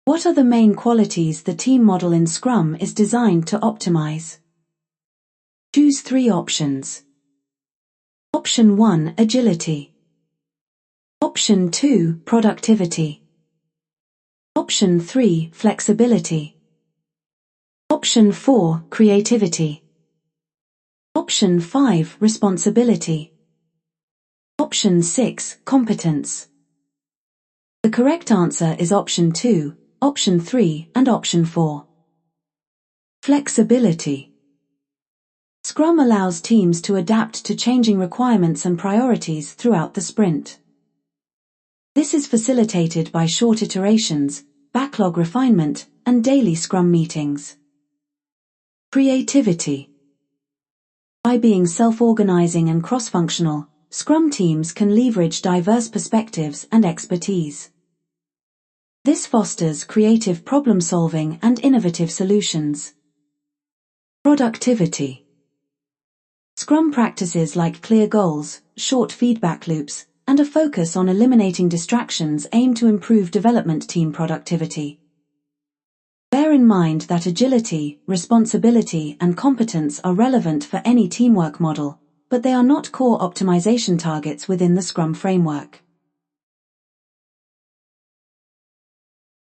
What are the main qualities the team model in Scrum is designed to optimize? Choose 3 options. Option 1, agility. Option 2, productivity. Option 3, flexibility. Option 4, creativity. Option 5, responsibility. Option 6, competence. The correct answer is option 2, option 3, and option 4. Flexibility. Scrum allows teams to adapt to changing requirements and priorities throughout the sprint. This is facilitated by short iterations, backlog refinement, and daily Scrum meetings. Creativity. By being self-organizing and cross-functional, Scrum teams can leverage diverse perspectives and expertise. This fosters creative problem-solving and innovative solutions. Productivity. Scrum practices like clear goals, short feedback loops, and a focus on eliminating distractions aim to improve development team productivity. Bear in mind that agility, responsibility, and competence are relevant for any teamwork model, but they are not core optimization targets within the Scrum framework.